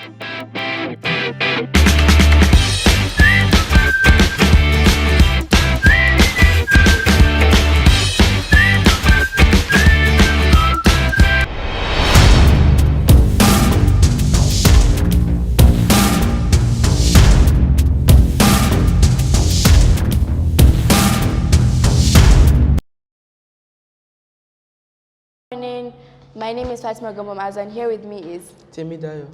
Morning. My name is Fatima Gomamaz and here with me is Temidayo.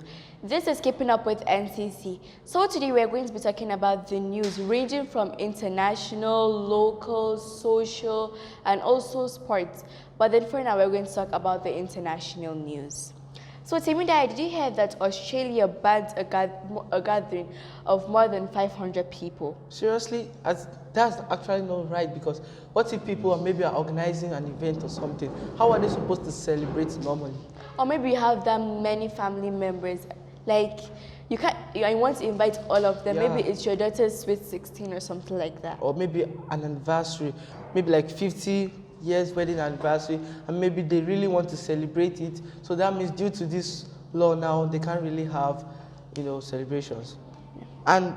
This is Keeping Up with NCC. So today we're going to be talking about the news ranging from international, local, social, and also sports. But then for now we're going to talk about the international news. So Temidayo, did you hear that Australia banned a gathering of more than 500 people? Seriously, that's actually not right, because what if people are organizing an event or something? How are they supposed to celebrate normally? Or maybe you have that many family members, like you want to invite all of them. Yeah. Maybe it's your daughter's sweet 16 or something like that. Or maybe an anniversary, maybe like 50 years wedding anniversary, and maybe they really want to celebrate it. So that means due to this law now, they can't really have, celebrations. Yeah. And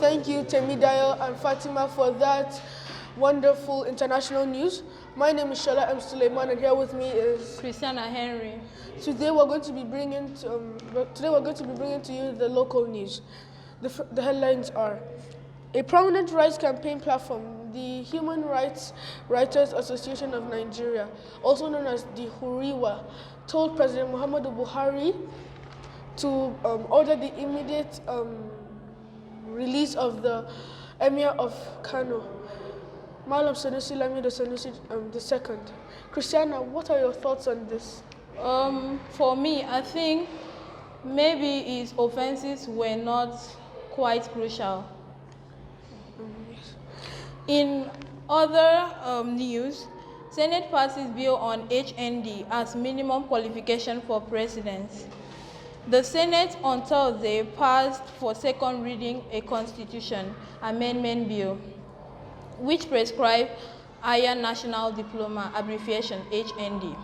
Thank you, Temidayo and Fatima, for that wonderful international news. My name is Shola M. Suleiman, and here with me is Christiana Henry. Today we're going to be bringing to you the local news. The headlines are: a prominent rights campaign platform, the Human Rights Writers Association of Nigeria, also known as the Huriwa, told President Muhammadu Buhari to order the immediate release of the Emir of Kano, Malam Sanusi Lamido Sanusi II. Christiana, what are your thoughts on this? For me, I think maybe his offenses were not quite crucial. In other news, Senate passes bill on HND as minimum qualification for presidents. The Senate on Thursday passed for second reading a constitution amendment bill, which prescribes Higher National Diploma, abbreviation HND,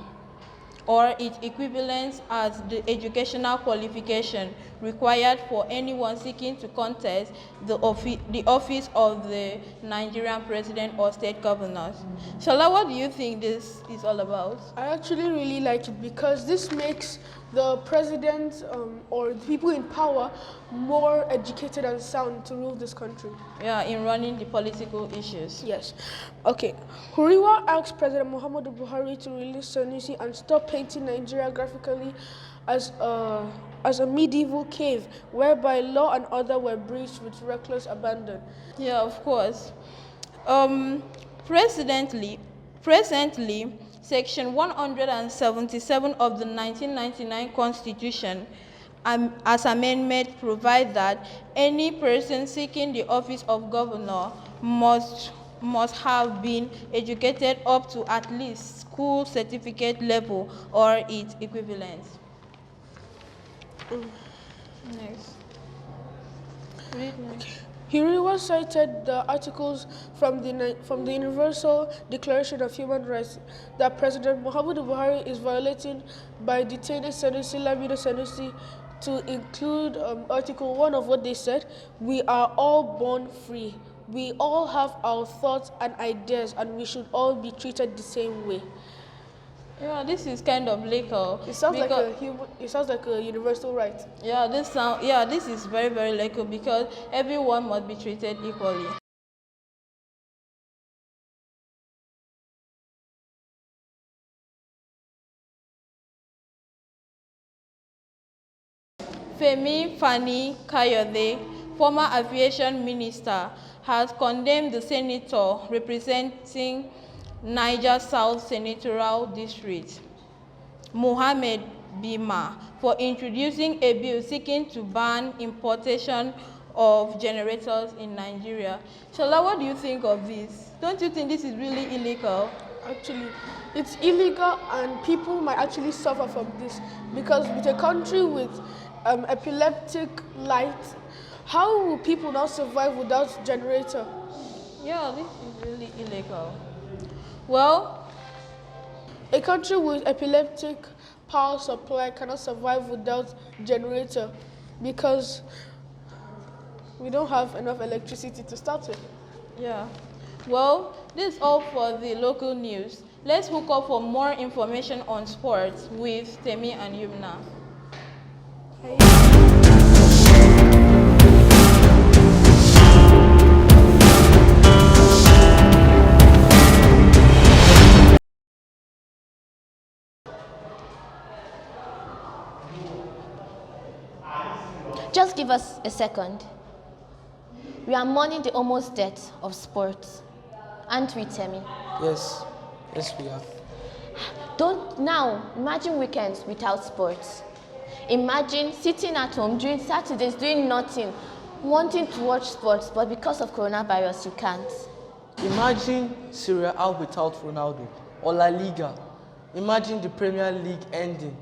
or its equivalent as the educational qualification required for anyone seeking to contest the office of the Nigerian president or state governors. Shola, what do you think this is all about? I actually really like it because this makes the president or the people in power more educated and sound to rule this country. Yeah, in running the political issues. Yes. Okay. Huriwa asked President Muhammadu Buhari to release Sanusi and stop painting Nigeria graphically as a medieval cave whereby law and order were breached with reckless abandon. Yeah, of course. Presently, Section 177 of the 1999 Constitution, as amendment, provides that any person seeking the office of governor must have been educated up to at least school certificate level or its equivalent. Next. Read next. Huriwa cited the articles from the Universal Declaration of Human Rights that President Muhammadu Buhari is violating by detaining Sanusi Lamido Sanusi, to include Article 1 of what they said: we are all born free. We all have our thoughts and ideas, and we should all be treated the same way. Yeah, this is kind of legal. It sounds like a universal right. Yeah, this is very, very legal because everyone must be treated equally. Femi Fani Kayode, former aviation minister, has condemned the senator representing Niger South Senatorial District, Mohammed Bima, for introducing a bill seeking to ban importation of generators in Nigeria. Shola, what do you think of this? Don't you think this is really illegal? Actually, it's illegal, and people might actually suffer from this because with a country with epileptic light, How will people now survive without generator? Yeah, this is really illegal. Well, A country with epileptic power supply cannot survive without generator because we don't have enough electricity to start with. yeah. Well, this is all for the local news. Let's hook up for more information on sports with Temi and Yumna. Just give us a second. We are mourning the almost death of sports. Aren't we, Temi? Yes, we are. Don't now imagine weekends without sports. Imagine sitting at home during Saturdays doing nothing, wanting to watch sports, but because of coronavirus, you can't. Imagine Serie A without Ronaldo or La Liga. Imagine the Premier League ending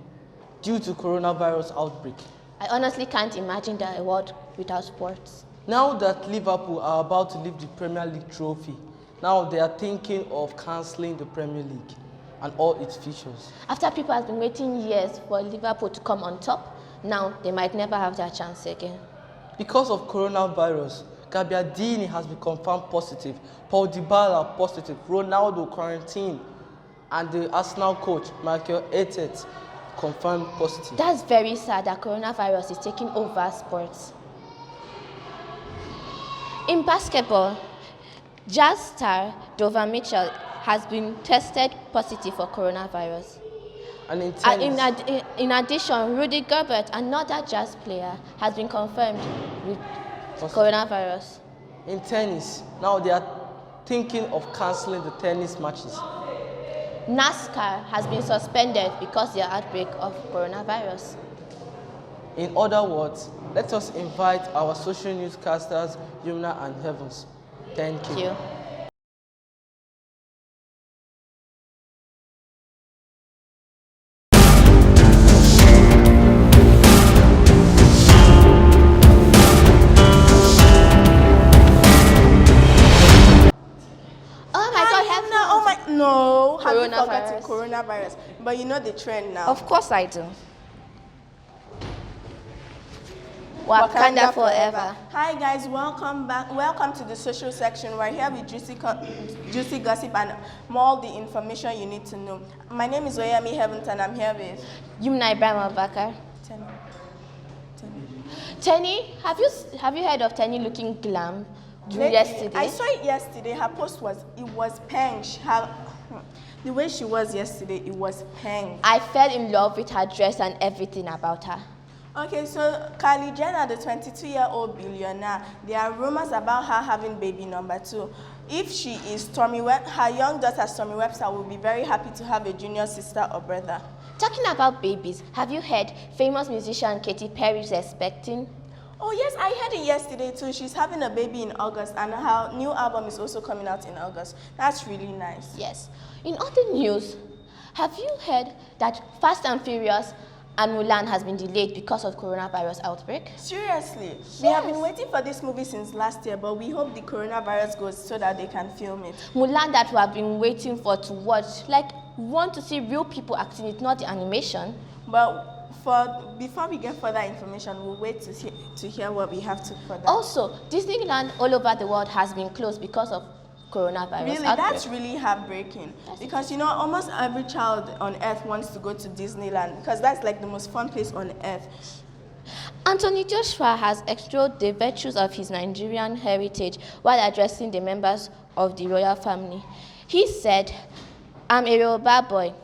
due to coronavirus outbreak. I honestly can't imagine a world without sports. Now that Liverpool are about to lift the Premier League trophy, now they are thinking of cancelling the Premier League and all its features. After people have been waiting years for Liverpool to come on top, now they might never have their chance again. Because of coronavirus, Gabbiadini has been confirmed positive, Paul Dybala positive, Ronaldo quarantined, and the Arsenal coach, Mikel Arteta, confirmed positive. That's very sad that coronavirus is taking over sports. In basketball, Jazz star Donovan Mitchell has been tested positive for coronavirus. And in tennis, In addition, Rudy Gobert, another Jazz player, has been confirmed with coronavirus. in tennis, now they are thinking of cancelling the tennis matches. NASCAR has been suspended because of the outbreak of coronavirus. In other words, let us invite our social newscasters, Yumna and Heavens. Thank you. Thank you. Oh my God, Hi, Yumna. Oh my, no, have you Coronavirus. forgotten coronavirus? But you know the trend now. Of course I do. Wakanda forever. Hi guys, welcome back. Welcome to the social section. We're here with juicy gossip and more the information you need to know. My name is Oyami Heavens and I'm here with Yumna Ibrahim Abakar. Tenny. Tenny, have you heard of Tenny looking glam yesterday? I saw it yesterday. Her post was peng. The way she was yesterday, it was peng. I fell in love with her dress and everything about her. Okay, so Kylie Jenner, the 22-year-old billionaire, there are rumors about her having baby number 2. If she is her young daughter Stormy Webster will be very happy to have a junior sister or brother. Talking about babies, have you heard famous musician Katy Perry is expecting? Oh yes, I heard it yesterday too. She's having a baby in August and her new album is also coming out in August. That's really nice. Yes. In other news, have you heard that Fast and Furious and Mulan has been delayed because of coronavirus outbreak? Seriously, we have been waiting for this movie since last year, but we hope the coronavirus goes so that they can film it. Mulan that we have been waiting for to watch, like we want to see real people acting it, not the animation. But before we get further information, we'll wait to hear what we have to further. Also, Disneyland all over the world has been closed because of coronavirus Really, outbreak. that's really heartbreaking. Because you know, almost every child on earth wants to go to Disneyland because that's like the most fun place on earth. Anthony Joshua has extolled the virtues of his Nigerian heritage while addressing the members of the royal family. He said, "I'm a Yoruba boy,"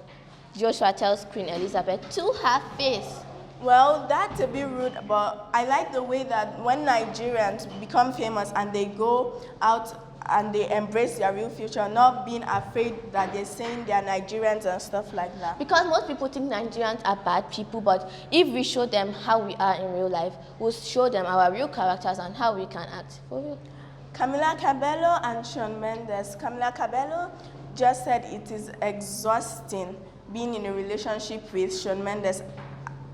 Joshua tells Queen Elizabeth to her face. Well, that's a bit rude, but I like the way that when Nigerians become famous and they go out and they embrace their real future, not being afraid that they're saying they're Nigerians and stuff like that. Because most people think Nigerians are bad people, but if we show them how we are in real life, we'll show them our real characters and how we can act for real. Camila Cabello and Shawn Mendes. Camila Cabello just said it is exhausting being in a relationship with Shawn Mendes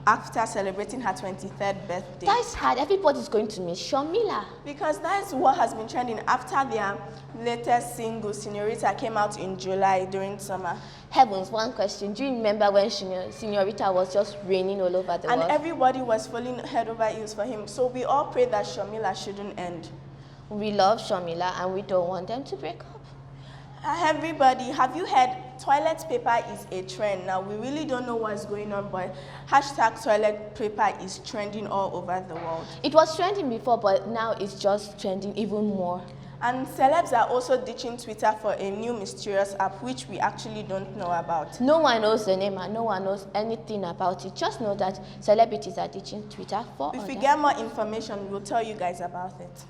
after celebrating her 23rd birthday. That's hard. Everybody's going to miss Shamila. Because that's what has been trending after their latest single, Senorita, came out in July during summer. Heavens, one question. Do you remember when Senorita was just raining all over the And world? everybody was falling head over heels for him. So we all pray that Shamila shouldn't end. We love Shamila and we don't want them to break up. Everybody, have you heard toilet paper is a trend? Now, we really don't know what's going on, but hashtag toilet paper is trending all over the world. It was trending before, but now it's just trending even more. And celebs are also ditching Twitter for a new mysterious app, which we actually don't know about. No one knows the name and no one knows anything about it. Just know that celebrities are ditching Twitter for If we other. get more information, we'll tell you guys about it.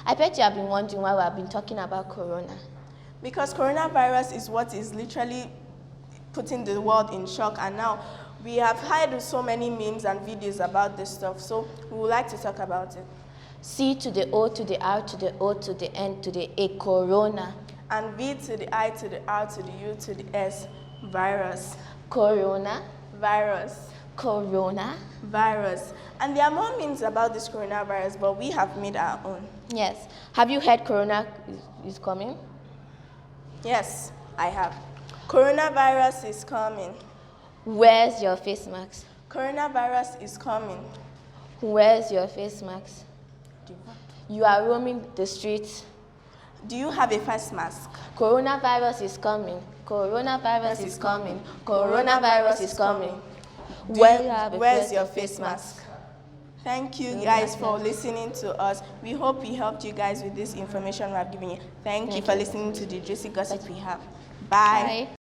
I bet you have been wondering why we have been talking about Corona. Because coronavirus is what is literally putting the world in shock, and now we have heard so many memes and videos about this stuff, so we would like to talk about it. C to the O to the R to the O to the N to the A, Corona. And V to the I to the R to the U to the S, virus. Corona, Virus. Corona. Virus. And there are more memes about this coronavirus, but we have made our own. Yes. Have you heard Corona is coming? Yes, I have. Coronavirus is coming. Where's your face mask? Coronavirus is coming. Where's your face mask? You are roaming the streets. Do you have a face mask? Coronavirus is coming. Coronavirus is coming. Coronavirus is coming. Where's your face mask? Thank you guys for listening to us. We hope we helped you guys with this information we have given you. Thank you for listening to the juicy gossip we have. Bye. Bye.